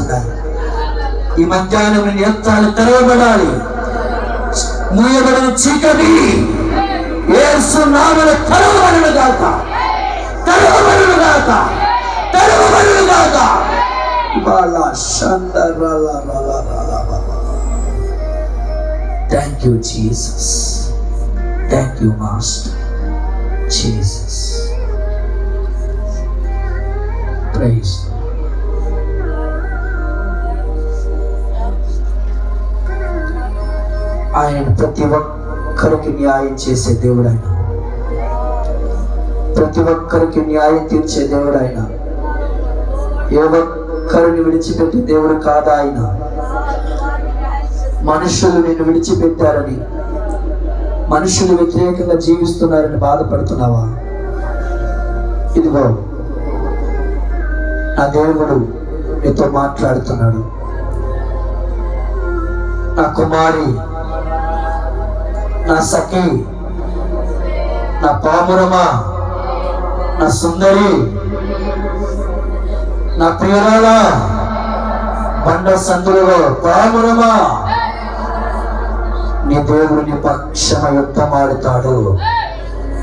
తెరవబడుతున్నాయి. ఈ మధ్యాహ్నం నీ నేత్రాలు తెరవబడాలి. మూయబడిన చీకటి యేసు నామములో తెరవబడును గాక, తెరవబడును గాక, తెరవబడును గాక. Thank you, Jesus. Thank you, Master. Jesus. Praise. ఆయన ప్రతి ఒక్కరికి న్యాయం చేసే దేవుడు ఆయన. ప్రతి ఒక్కరికి న్యాయం తీర్చే దేవుడు ఆయన. ఏ ఒక్కరిని విడిచిపెట్టే దేవుడు కాదా ఆయన. మనుషులు నిన్ను విడిచిపెట్టారని, మనుషులు వ్యతిరేకంగా జీవిస్తున్నారని బాధపడుతున్నావా? ఇదిగో నా దేవుడు నీతో మాట్లాడుతున్నాడు. నా కుమారి, నా సఖి, నా పామురమా, నా సుందరి, నా ప్రియురాల, బండ సందులలో పామురమా, నీ దేవుడు నీ పక్షమ యుద్ధమాడుతాడు,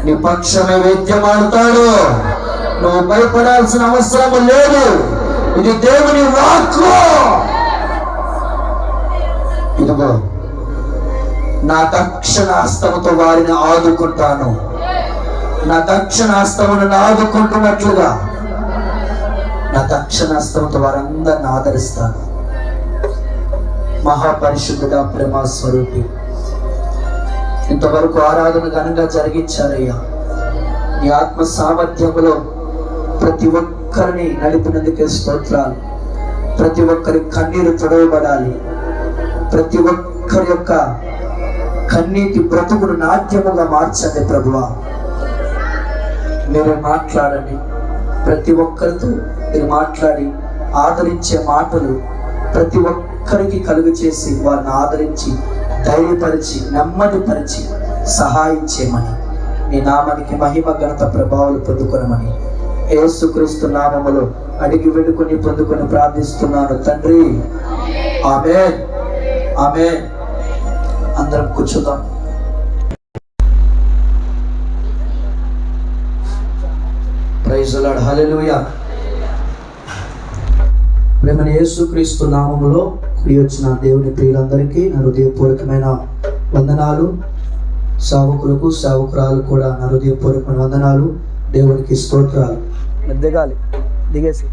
నీ పక్షమే వేద్యమాడుతాడు. నువ్వు భయపడాల్సిన అవసరం లేదు. ఇది దేవుని వాక్కు. ఇదిగో నా దక్షిణ హస్తముతో వారిని ఆదుకుంటాను. నా దక్షిణ హస్తమును ఆదుకుంటున్నట్లుగా నా దక్షిణ హస్తముతో వారందరిని ఆదరిస్తాను. మహాపరిశుద్ధుడా, ప్రేమ స్వరూపి, ఇంతవరకు ఆరాధన ఘనంగా జరిగించారయ్యా. నీ ఆత్మ సామర్థ్యములో ప్రతి ఒక్కరిని నడిపినందుకే స్తోత్రాలు. ప్రతి ఒక్కరి కన్నీరు తొడవబడాలి. ప్రతి ఒక్కరి యొక్క కన్నీటి బ్రతుకును నాట్యముగా మార్చండి ప్రభువా. మీరే మాట్లాడండి. ప్రతి ఒక్కరితో మీరు మాట్లాడి ఆదరించే మాటలు ప్రతి ఒక్కరికి కలుగు చేసి వారిని ఆదరించి ధైర్యపరిచి నెమ్మదిపరిచి సహాయం చేయమని, నీ నామానికి మహిమ ఘనత ప్రభావాలు పొందుకొనమని యేసుక్రీస్తు నామములో అడిగి వేడుకొని పొందుకొని ప్రార్థిస్తున్నాను తండ్రి. ఆమేన్, ఆమేన్. అందరం కూర్చుందాం. Praise the Lord. హల్లెలూయా. ప్రేమని యేసుక్రీస్తు నామములో కూడి వచ్చిన దేవుని ప్రియులందరికీ నా హృదయపూర్వకమైన వందనాలు. సేవకులకు సేవకురాలు కూడా నా హృదయపూర్వకమైన వందనాలు. దేవునికి స్తోత్రాలు. దిగేసి